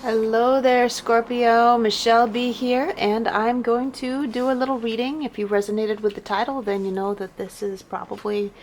Hello there, Scorpio. Michelle B here, and I'm going to do a little reading. If you resonated with the title, then you know that there's probably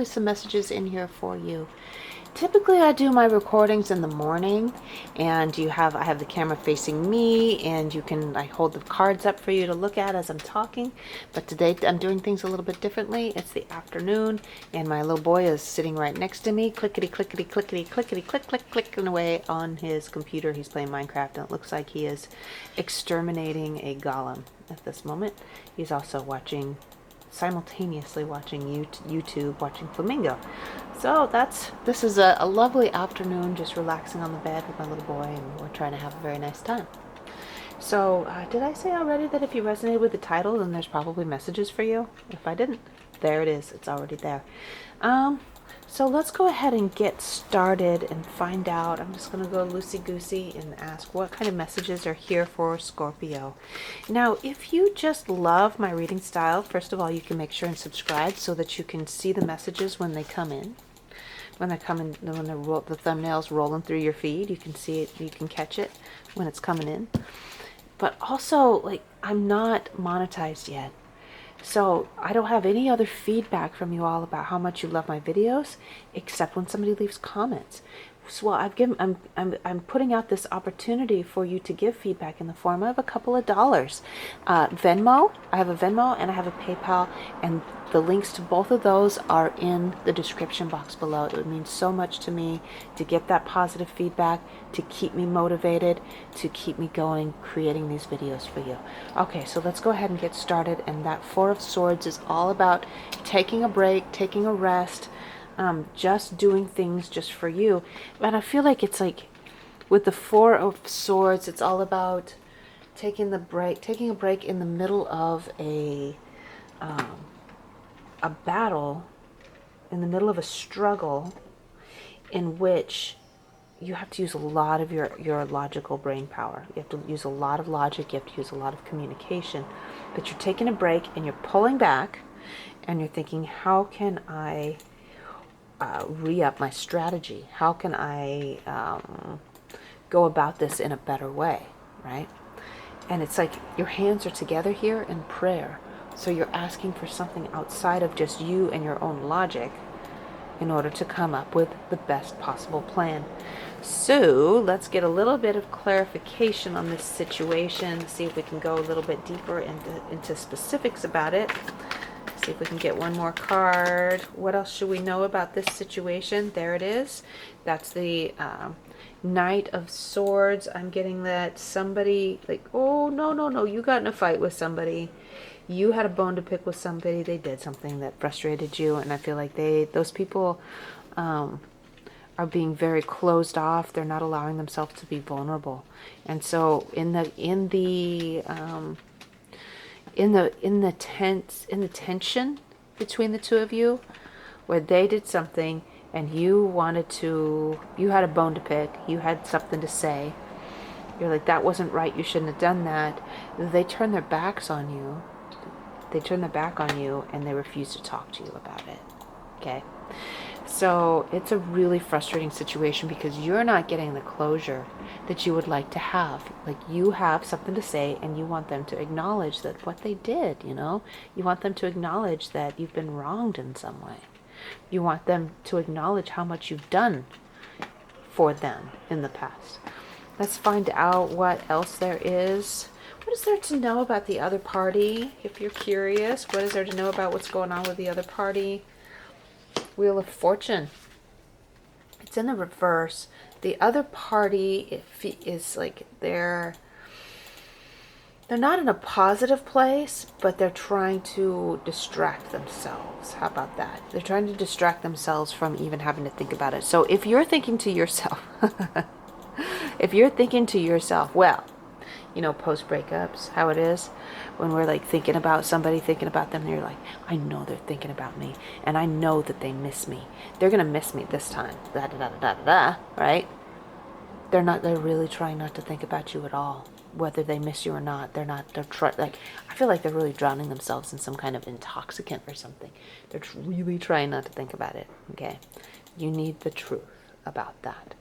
some messages in here for you. Typically, I do my recordings in the morning, and I have the camera facing me, and I hold the cards up for you to look at as I'm talking. But today I'm doing things a little bit differently. It's the afternoon, and my little boy is sitting right next to me, clickety clickety clickety clickety click click clicking away on his computer. He's playing Minecraft, and it looks like he is exterminating a golem at this moment. He's also simultaneously watching YouTube, watching Flamingo. So this is a lovely afternoon, just relaxing on the bed with my little boy, and we're trying to have a very nice time. So did I say already that if you resonated with the title, then there's probably messages for you? If I didn't, there it is. It's already there. So let's go ahead and get started and find out. I'm just going to go loosey-goosey and ask what kind of messages are here for Scorpio. Now, if you just love my reading style, first of all, you can make sure and subscribe so that you can see the messages when they come in. When the thumbnail's rolling through your feed, you can see it, you can catch it when it's coming in. But also, I'm not monetized yet. So I don't have any other feedback from you all about how much you love my videos, except when somebody leaves comments. So I'm putting out this opportunity for you to give feedback in the form of a couple of dollars. Venmo, I have a Venmo and I have a PayPal, and the links to both of those are in the description box below. It would mean so much to me to get that positive feedback, to keep me motivated, to keep me going, creating these videos for you. Okay, so let's go ahead and get started. And that Four of Swords is all about taking a break, taking a rest, just doing things just for you. And I feel like it's like with the Four of Swords, it's all about taking a break in the middle of a battle, in the middle of a struggle in which you have to use a lot of your logical brain power. You have to use a lot of logic, you have to use a lot of communication. But you're taking a break and you're pulling back and you're thinking, how can I re-up my strategy? How can I go about this in a better way, right? And it's like your hands are together here in prayer. So you're asking for something outside of just you and your own logic in order to come up with the best possible plan. So let's get a little bit of clarification on this situation, see if we can go a little bit deeper into specifics about it. See if we can get one more card. What else should we know about this situation? There it is. That's the Knight of Swords. I'm getting that somebody, oh, no, you got in a fight with somebody. You had a bone to pick with somebody. They did something that frustrated you, and I feel like those people are being very closed off. They're not allowing themselves to be vulnerable. And so in the tension between the two of you, where they did something and you had a bone to pick, you had something to say, you're like, that wasn't right, you shouldn't have done that. They turn their backs on you. They turn their back on you and they refuse to talk to you about it. Okay? So it's a really frustrating situation because you're not getting the closure that you would like to have. Like, you have something to say and you want them to acknowledge that what they did, you want them to acknowledge that you've been wronged in some way. You want them to acknowledge how much you've done for them in the past. Let's find out what else there is. What is there to know about the other party? If you're curious, what is there to know about what's going on with the other party? Wheel of Fortune. It's in the reverse. The other party is like they're not in a positive place, but they're trying to distract themselves. How about that? They're trying to distract themselves from even having to think about it. So if you're thinking to yourself, well, post breakups, how it is when we're thinking about somebody, thinking about them, and you're like, I know they're thinking about me, and I know that they miss me. They're gonna miss me this time. Da da da da da da. Right? They're really trying not to think about you at all, whether they miss you or not. I feel like they're really drowning themselves in some kind of intoxicant or something. They're really trying not to think about it. Okay, you need the truth about that.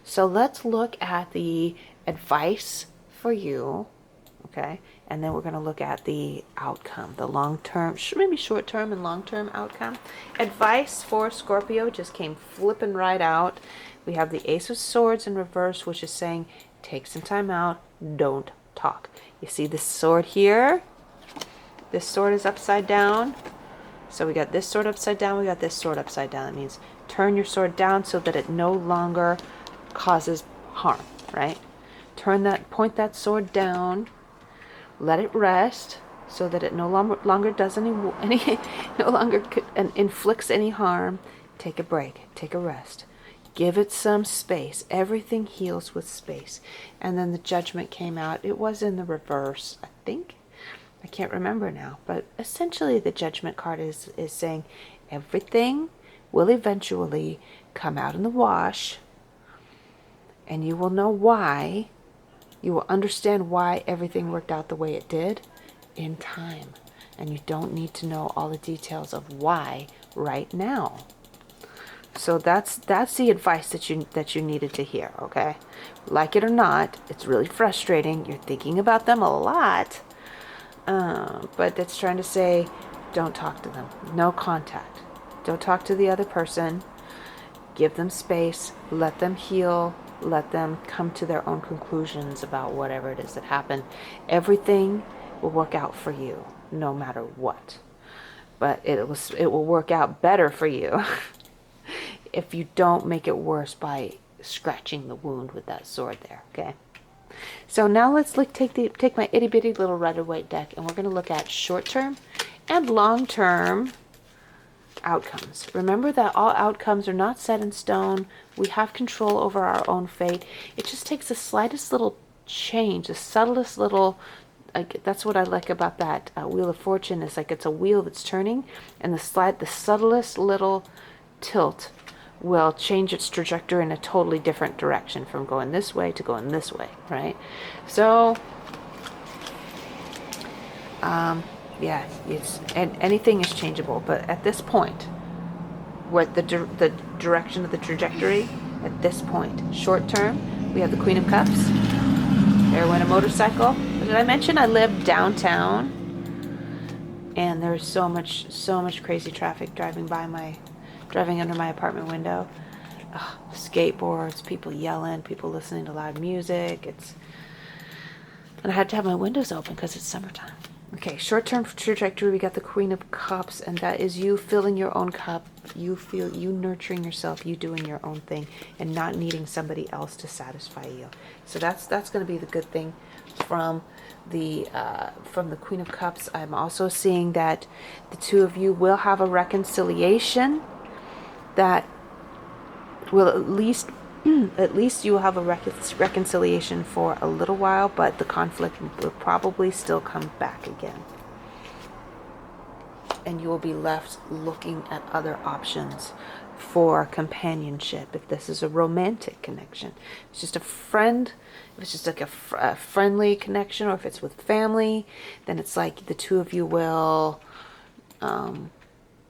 So let's look at the advice for you, okay? And then we're going to look at the outcome, the long-term, maybe short-term and long-term outcome. Advice for Scorpio just came flipping right out. We have the Ace of Swords in reverse, which is saying, take some time out, don't talk. You see this sword here? This sword is upside down. So we got this sword upside down, we got this sword upside down. That means turn your sword down so that it no longer causes harm, right? Point that sword down, let it rest so that it no longer does any no longer inflicts any harm. Take a break, take a rest. Give it some space. Everything heals with space. And then the Judgment came out. It was in the reverse, I think. I can't remember now, but essentially the Judgment card is saying everything will eventually come out in the wash, and you will know why. You will understand why everything worked out the way it did in time, and you don't need to know all the details of why right now. So that's the advice that you needed to hear, okay? Like it or not, it's really frustrating. You're thinking about them a lot. But it's trying to say, don't talk to them. No contact. Don't talk to the other person. Give them space. Let them heal. Let them come to their own conclusions about whatever it is that happened. Everything will work out for you, no matter what. But it will work out better for you if you don't make it worse by scratching the wound with that sword there, okay? So now let's take my itty bitty little Rider-Waite deck, and we're going to look at short-term and long-term outcomes. Remember that all outcomes are not set in stone. We have control over our own fate. It just takes the slightest little change, the subtlest little, that's what I like about that Wheel of Fortune, is like it's a wheel that's turning, and the subtlest little tilt will change its trajectory in a totally different direction, from going this way to going this way, right? So, yeah, anything is changeable, but at this point, what the direction of the trajectory, at this point, short term, we have the Queen of Cups. There went a motorcycle. Did I mention I live downtown? And there's so much crazy traffic driving under my apartment window. Skateboards, people yelling, people listening to loud music. And I had to have my windows open because it's summertime. Okay, short-term trajectory, we got the Queen of Cups, and that is you filling your own cup, you nurturing yourself, you doing your own thing, and not needing somebody else to satisfy you. So that's going to be the good thing from the Queen of Cups. I'm also seeing that the two of you will have a reconciliation that will at least you will have a reconciliation for a little while, but the conflict will probably still come back again. And you will be left looking at other options for companionship. If this is a romantic connection, it's just a friend, if it's just like a friendly connection, or if it's with family, then it's like the two of you will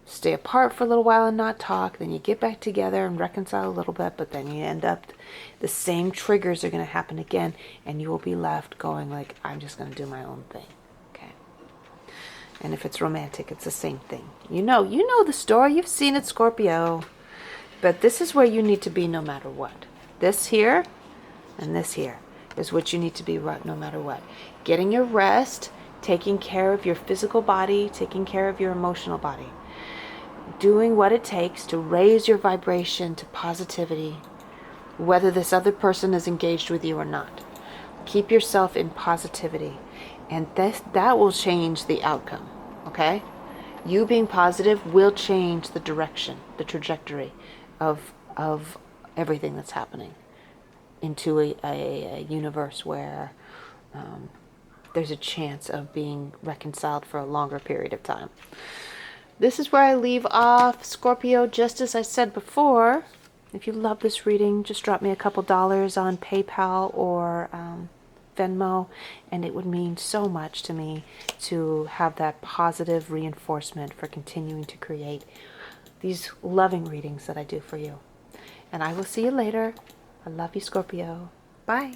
stay apart for a little while and not talk, then you get back together and reconcile a little bit, but then you end up, the same triggers are going to happen again, and you will be left going like, I'm just going to do my own thing. Okay. And if it's romantic, it's the same thing. You know the story, you've seen it, Scorpio. But this is where you need to be no matter what. This here and this here is what you need to be no matter what. Getting your rest, taking care of your physical body, taking care of your emotional body. Doing what it takes to raise your vibration to positivity, whether this other person is engaged with you or not. Keep yourself in positivity, and that will change the outcome, okay? You being positive will change the direction, the trajectory of everything that's happening into a universe where there's a chance of being reconciled for a longer period of time. This is where I leave off, Scorpio. Just as I said before, if you love this reading, just drop me a couple dollars on PayPal or Venmo, and it would mean so much to me to have that positive reinforcement for continuing to create these loving readings that I do for you. And I will see you later. I love you, Scorpio. Bye.